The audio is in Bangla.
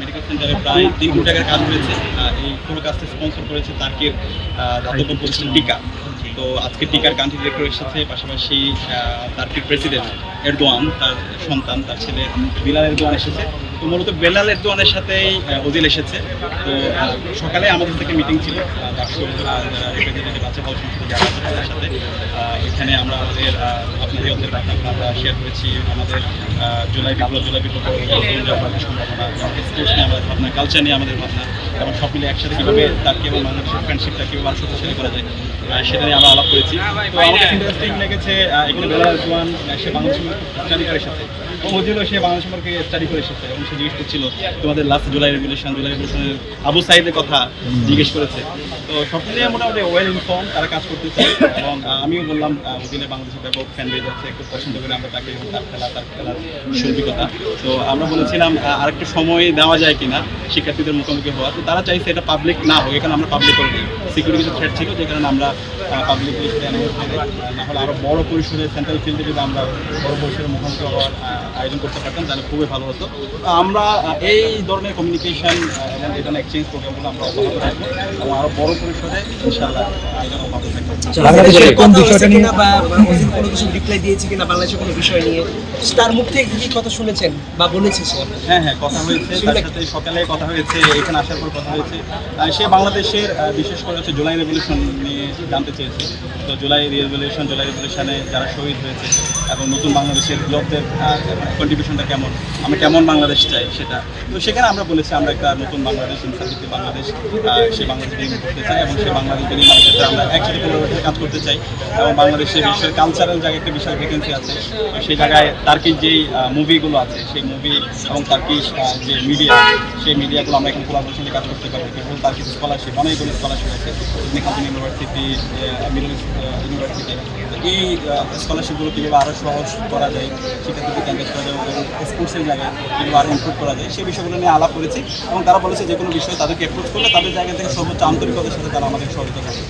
মেডিকেল সেন্টারে প্রায় 3 কোটি টাকার কাজ হয়েছে। এই পুরো কাজটা স্পন্সর করেছে তার্কির দাতব্য প্রতিষ্ঠান টিকা। তো আজকে টিকার কান্ট্রি ডিরেক্টর এসেছে, পাশাপাশি তার্কির প্রেসিডেন্ট এরদোয়ান, তার সন্তান, তার ছেলে বিলাল এরদোয়ান এসেছে। তো মূলত বেলাল এরদোয়ানের সাথেই ওদিল এসেছে। তো সকালে আমাদের থেকে মিটিং ছিল ডাকসুর যারা রিপ্রেজেন্টেটিভ আছে, হল সংসদে যারা আছে তাদের সাথে। এখানে আমরা আমাদের আপনাদের আমরা শেয়ার করেছি আমাদের জুলাই বিপ্লব সম্ভাবনা, স্পোর্টস নিয়ে আমাদের ভাবনা, কালচার নিয়ে আমাদের ভাবনা, এবং সব মিলে একসাথে কীভাবে তার কেবল বাংলাদেশের ফ্রেন্ডশিপটা কীভাবে আরও শক্তিশালী করা যায় সেটা নিয়ে আমরা আলাপ করেছি। তো আমার কাছে ইন্টারেস্টিং লেগেছে এখানে বেলাল এরদোয়ান সে বাংলাদেশ স্টাডি করে এসেছে, ওদিলও সে বাংলাদেশ সম্পর্কে স্টাডি করে এসেছে, এবং সে জিজ্ঞেস করছিল তোমাদের লাস্ট জুলাই রেভলিউশনের আবু সাইদের কথা জিজ্ঞেস করেছে। তো সব মিলিয়ে মোটামুটি ওয়েল ইনফর্ম, তারা কাজ করতেছে। এবং আমিও বললাম ওদিলে বাংলাদেশের ব্যাপক ফ্যান বেজ আছে, খুব পছন্দ করে আমরা তাকে এবং তার খেলার শৈল্পিকতা। তো আমরা বলেছিলাম আরেকটু সময় দেওয়া যায় কিনা শিক্ষার্থীদের মুখোমুখি হওয়া। তো তারা চাইছে এটা পাবলিক না হোক, এখানে আমরা পাবলিক করে দিই। সিকিউরিটি কিছু থ্রেট ছিল, যে কারণে আমরা পাবলিকলি সেটা অ্যানাউন্স করে দিই। না হলে আরও বড় পরিসরে সেন্ট্রাল ফিল্ডে যদি আমরা বড় পরিসরে মুখোমুখি হওয়ার আয়োজন করতে পারতাম তাহলে খুবই ভালো হতো। আমরা এই ধরনের কমিউনিকেশন এবং এটা এক্সচেঞ্জ প্রোগ্রামগুলো আমরা অব্যাহত রাখবো, এবং আরও বড় পরিসরে ইনশাআল্লাহ আয়োজন অব্যাহত থাকবে। বাংলাদেশের কোন বিষয়টা নিয়ে বা কোনো কিছু রিপ্লাই দিয়েছে কিনা বাংলাদেশের কোনো বিষয় নিয়ে, তার মুখ থেকে কি কথা শুনেছেন বা বলেছে সে? হ্যাঁ, কথা হয়েছে, তার সাথে সকালে কথা হয়েছে, এখানে আসার পর কথা হয়েছে। সে বাংলাদেশের বিশেষ করে হচ্ছে জুলাই রেভলিউশন নিয়ে জানতে চেয়েছে। তো জুলাই রেভলিউশনে যারা শহীদ হয়েছে এবং নতুন বাংলাদেশের যুবকদের কন্ট্রিবিউশনটা কেমন, আমরা কেমন বাংলাদেশ চাই সেটা। তো সেখানে আমরা বলেছি আমরা একটা নতুন বাংলাদেশ, ইনসাফভিত্তিক বাংলাদেশ, সেই বাংলাদেশ নির্মাণ করতে চাই, এবং সেই বাংলাদেশ নির্মাণের ক্ষেত্রে আমরা একসাথে পুনর্গঠনের কাজ করতে চাই। এবং বাংলাদেশের বিশ্বের কালচারাল জায়গায় একটা বিশাল ভ্যাকেন্সি আছে। তো সেই জায়গায় তার্কির যেই মুভিগুলো আছে, সেই মুভি এবং তার্কির যে মিডিয়া, সেই মিডিয়াগুলো আমরা এখানে কোলাবোরেশনে কাজ করতে পারবো। এবং তার কিছু স্কলারশিপ, অনেকগুলো স্কলারশিপ আছে, নিকান্তন ইউনিভার্সিটি, মিডল ইস্ট ইউনিভার্সিটি। এই স্কলারশিপগুলো কীভাবে আরও সহজ করা যায়, শিক্ষার্থীদেরকে এনগেজ করা যায়, এবং স্পোর্টসের জায়গায় কীভাবে আরও ইমপ্রুভ করা যায়, সেই বিষয়গুলো নিয়ে আলাপ করেছি। এবং তারা বলেছে যে কোনো বিষয়ে তাদেরকে অ্যাপ্রোচ করলে তাদের জায়গা থেকে সর্বোচ্চ আন্তরিকতার সাথে তারা আমাদের সহযোগিতা করবে।